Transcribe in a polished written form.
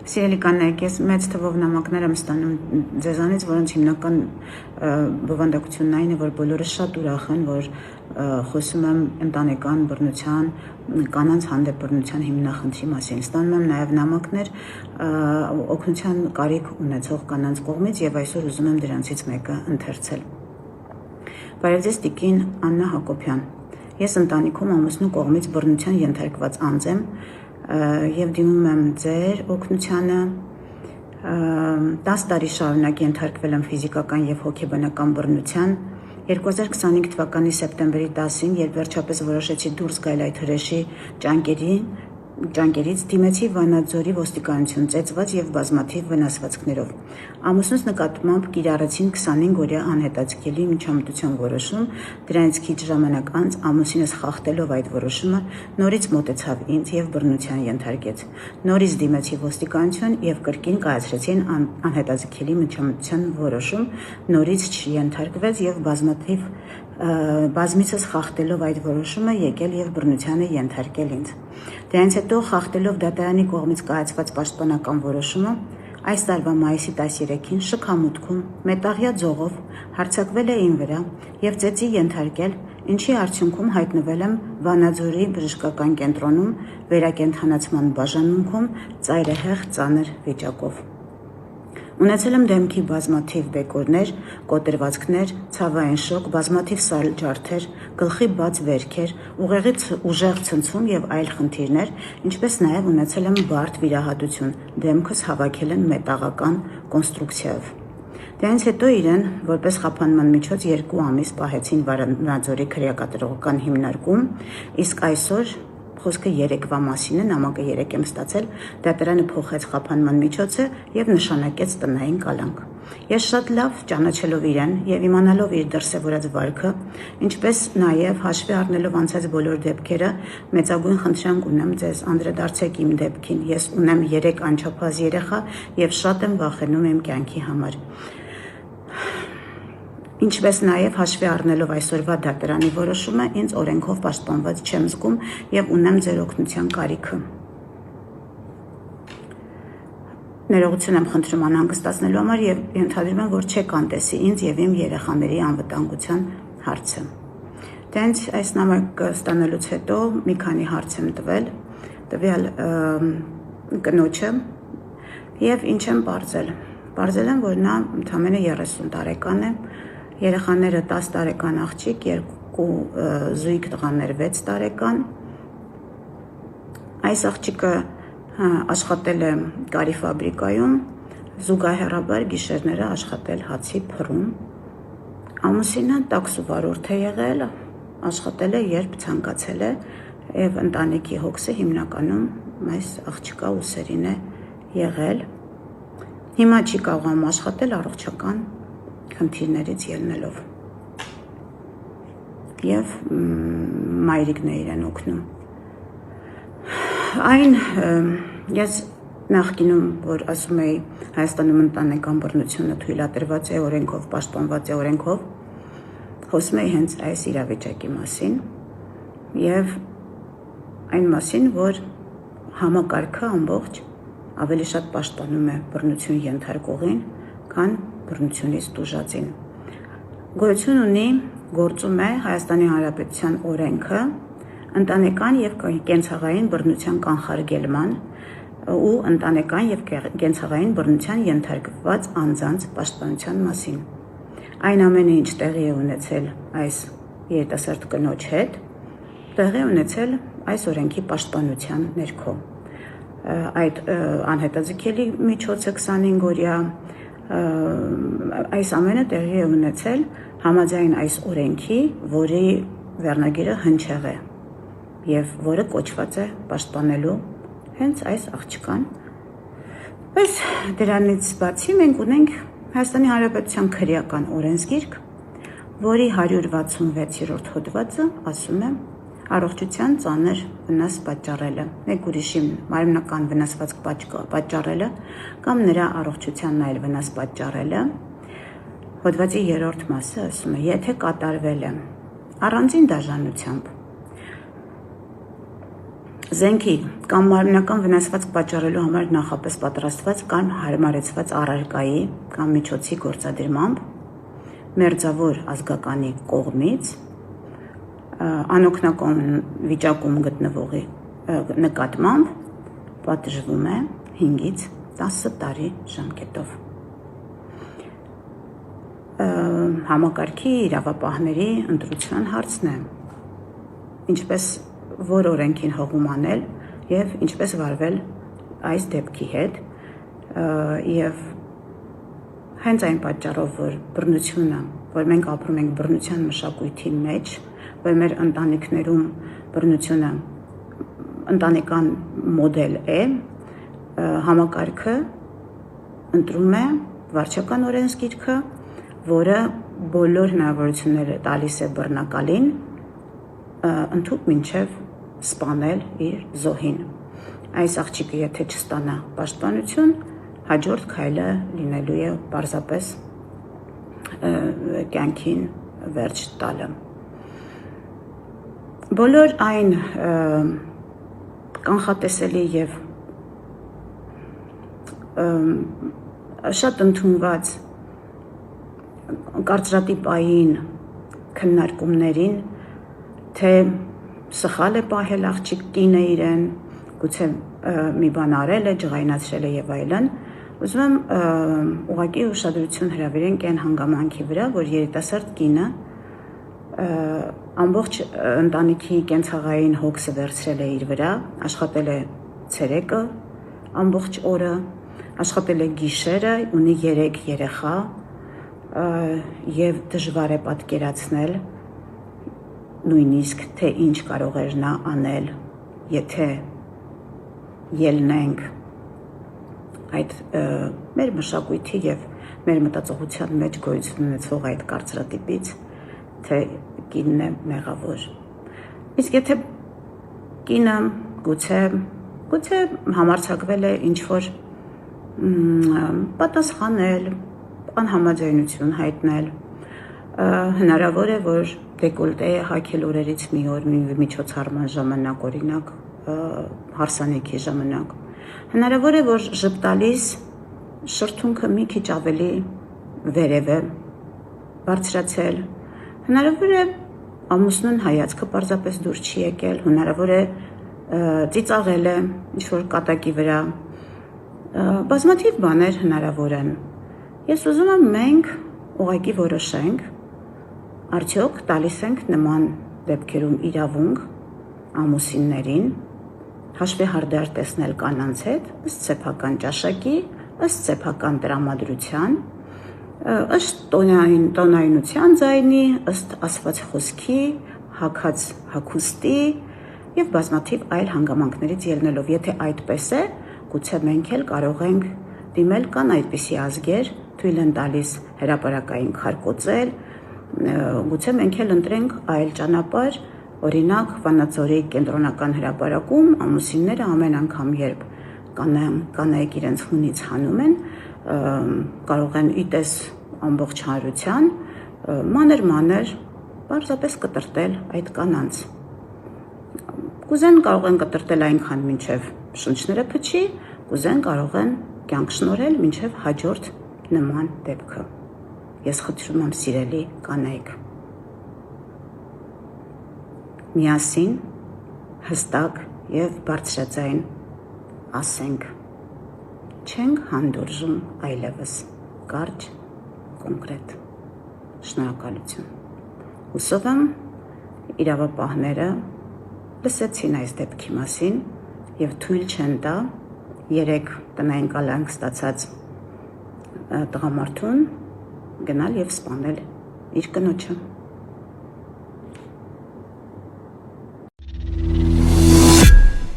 Սիրելի կանայք, ես մեծ թվով նամակներ եմ ստանում ձեզանից, որոնց հիմնական բովանդակությունն այն է, որ բոլորը շատ ուրախ են, որ խոսում եմ ընտանեկան բռնության, կանանց հանդեպ բռնության հիմնախնդրի մասին։ Ստանում եմ նաև նամակներ օգնության կարիք ունեցող կանանց կողմից եւ այսօր ուզում եմ դրանցից մեկը ընթերցել։ Բարև ձեզ, տիկին Աննա Հակոբյան։ Ես ընտանիքում ամուսնու կողմից բռնության ենթարկված անձ եմ եւ դիմում եմ ձեր օգնությանը 10 տարի շարունակ ենթարկվել եմ ֆիզիկական եւ հոգեբանական բռնության 2025 թվականի սեպտեմբերի 10-ին, երբ վերջապես որոշեցի դուրս գալ այդ հրեշի ճանկերից, դիմեցի Վանաձորի ոստիկանություն ծեծված եւ բազմաթիվ վնասվածքներով։ Ամուսնուս նկատմամբ կիրառեցին 25-օրյա անհետաձգելի միջամտության որոշում, դրանից քիչ ժամանակ անց ամուսինս խախտելով այդ որոշումը նորից մոտեցավ ինձ եւ բռնության ենթարկեց։ Նորից դիմեցի ոստիկանություն եւ կրկին կայացրեցին անհետաձգելի միջամտության որոշում, նորից չենթարկվեց եւ բազմիցս խախտելով այդ որոշումը եկել եւ բռնությանը ենթարկել ինձ։ Դրանից հետո խախտելով դատարանի կողմից կայացված պաշտպանական որոշումը այս տարվա մայիսի 13-ին շքամուտքում մետաղյա ձողով հարձակվել է իմ վրա եւ ծեծի ենթարկել, ինչի արդյունքում հայտնվել եմ Վանաձորի բժշկական կենտրոնում վերակենդանացման բաժանմունքում ծայրահեղ ծանր վիճակով։ Ունեցել եմ դեմքի բազմաթիվ բեկորներ, կոտրվածքներ, ցավային շոկ, բազմաթիվ սալջարդեր, գլխի բաց վերքեր, ուժեղ ցնցում եւ այլ խնդիրներ, ինչպես նաեւ ունեցել եմ բարդ վիրահատություն, դեմքս հավաքել են մետաղական կոնստրուկցիայով։ Դրանից հետո իրեն որպես խափանման միջոց 2 ամիս պահեցին Վանաձորի քրեակատարողական հիմնարկում, իսկ այսօր խոսքը երեկվա մասին է, նամակը երեկ եմ ստացել, դատարանը փոխեց խափանման միջոցը եւ նշանակեց տնային կալանք։ Ես շատ լավ ճանաչելով իրեն եւ իմանալով իր դրսեւորած վարքը, ինչպես նաեւ հաշվի առնելով անցած բոլոր դեպքերը, մեծագույն խնդրանք ունեմ ձեզ, անդրադարձեք իմ դեպքին։ Ես ունեմ 3 անչափահաս երեխա եւ շատ եմ վախենում իմ կյանքի համար։ Ինչպես նաև հաշվի առնելով այսօրվա դատարանի որոշումը, ինձ օրենքով պաշտպանված չեմ զգում եւ ունեմ ձեր օգնության կարիքը։ Ներողություն եմ խնդրում անհանգստացնելու համար եւ ենթադրում եմ, որ չեք անտեսի ինձ եւ իմ երեխաների անվտանգության հարցը։ Դրանց այս նամակը ստանալուց հետո մի քանի հարց եմ տվյալ կնոջը եւ ինչ եմ պարզել։ Պարզել եմ, որ նա ընդամենը 30 տարեկան է, երեխաները 10 տարեկան աղջիկ, 2 զույգ տղաներ 6 տարեկան։ Այս աղջիկը աշխատել է կարի ֆաբրիկայում, զուգահեռաբար գիշերները աշխատել հացի փռում։ Ամուսինը տաքսու վարորդ է եղել, աշխատել է երբ ցանկացել է եւ ընտանիքի հոգսը հիմնականում այս աղջկա ուսերին է եղել։ Հիմա չի կարողանում աշխատել առողջական խնդիրներից ելնելով եւ մայրիկն է իրեն օգնում։ Այն ես նախկինում, որ ասում էի Հայաստանում ընտանեկան բռնությունը թույլատրված է օրենքով, պաշտպանված է օրենքով, խոսում էի հենց այս իրավիճակի մասին եւ այն մասին, որ համակարգը ամբողջ ավելի շատ պաշտպանում է բռնություն ենթարկողին, քան բռնությունից տուժածին։ Գոյություն ունի, գործում է Հայաստանի Հանրապետության օրենքը ընտանեկան եւ կենցաղային բռնության կանխարգելման ու ընտանեկան եւ կենցաղային բռնության ենթարկված անձանց պաշտպանության մասին։ Այն ամենը, ինչ տեղի է ունեցել այս երիտասարդ կնոջ հետ, տեղի ունեցել այս օրենքի պաշտպանության ներքո։ Այդ անհետաձգելի միջոցը 25-օրյա այս ամենը տեղի է ունեցել համաձայն այս օրենքի, որի վերնագիրը հնչեղ է եւ որը կոչված է պաշտպանելու հենց այս աղջկան։ Բայց դրանից բացի մենք ունենք Հայաստանի Հանրապետության քրեական օրենսգիրք, որի 166-րդ հոդվածը ասում է առողջության ծանր վնաս պատճառելը, մեկ ուրիշի մարմնական վնասվածք պատճառելը կամ նրա առողջությանն այլ վնաս պատճառելը, հոդվածի 3-րդ մասը ասում է, եթե կատարվել է առանձին դաժանությամբ Զենքի կամ մարմնական վնասվածք պատճառելու համար նախապես պատրաստված կամ հարմարեցված առարկայի կամ միջոցի գործադրմամբ մերձավոր ազգականի կողմից անօգնական վիճակում գտնվողի նկատմամբ պատժվում է 5-ից 10 տարի ժամկետով։ Համակարգի իրավապահների ընտրության հարցն է, ինչպես որ օրենքին հողում անել և ինչպես վարվել այս դեպքի հետ և հենց այն պատճառով, որ բռնությունը, որ մենք ապրում ենք բռնության մշակույթի մեջ, որ մեր ընտանիքներում բռնությունը ընտանեկան մոդել է, համակարգը ընտրում է վարչական օրենսգիրքը, որը բոլոր հնարավորությունները տալիս է բռնակալին ընդհուպ մինչև սպանել իր զոհին։ Այս աղջիկը եթե չստանա պաշտպանություն, հաջորդ քայլը լինելու է պարզապես կյանքին վերջ տալը։ Բոլոր այն կանխատեսելի և շատ ընդունված կարծրատիպային քննարկումներին, թե սխալ է պահել աղջիկ կինը իրեն, գուցե մի բան արել է, ջղայնացրել է և այլն, ուզում եմ ուղղակի ուշադրություն հրավիրենք այն հանգամանքի վրա, որ երիտասարդ կինը ամբողջ ընտանիքի կենցաղային հոգսը վերցրել է իր վրա, աշխատել է ցերեկը ամբողջ օրը, աշխատել է գիշերը, ունի 3 երեխա և դժվար է պատկերացնել նույնիսկ թե ինչ կարող էր նա անել, եթե ելնենք այդ մեր մշակույթի և մեր մտածողության մեջ գոյություն ունեցող այդ կարծրատիպից, թե կինն է մեղավոր։ Իսկ եթե կինը գուցե համարձակվել է ինչ-որ պատասխանել, անհամաձայնություն հայտնել, հնարավոր է, որ դեկոլտե է հագել օրերից մի օր միջոցառման ժամանակ, օրինակ հարսանիքի ժամանակ, հնարավոր է, որ ժպտալիս շրթունքը մի քիչ ավելի վերև է բարձրացել, հնարավոր է ամուսնուն հայացքը պարզապես դուր չի եկել, հնարավոր է ծիծաղել է ինչ-որ կատակի վրա, բազմաթիվ բաներ հնարավոր են։ Ես ուզում եմ մենք ուղղակի որոշենք, արդյոք տալիս ենք նման դեպքերում իրավունք ամուսիններին հաշվի հարդար տեսնել կանանց հետ, ըստ սեփական ճաշակի, ըստ սեփական տրամադրության, ըստ տոնայնության ձայնի, ըստ ասված խոսքի, հագած հագուստի և բազմաթիվ այլ հանգամանքներից ելնելով, եթե այդպես է, գուցե մենք էլ կարող ենք դիմել, կան այդպիսի ազգեր, թույլ են տալիս հրապարակային քարկոծել, գուցե մենք էլ ընտրենք այլ ճանապարհ, օրինակ Վանաձորի կենտրոնական հրապարակում ամուսինները ամեն անգամ, երբ կանայք իրենց հունից հանում են, կարող են իտես ամբողջ հանրության մանր պարզապես կտրտել այդ կանանց։ Կուզեն կարող են կտրտել այնքան մինչև շունչները փչի, կուզեն կարող են կյանք շնորհել մինչև հաջորդ նման դեպքը։ Ես խնդրում եմ սիրելի կանայք, միասին հստակ և բարձրաձայն ասենք, չենք հանդուրժում այլևս, կարճ, կոնկրետ։ Շնորհակալություն։ Հուսով եմ իրավապահները լսեցին այս դեպքի մասին և թույլ չեն տա 3 տնային կալանք ստացած տղամարդուն գնալ և սպանել իր կնոջը։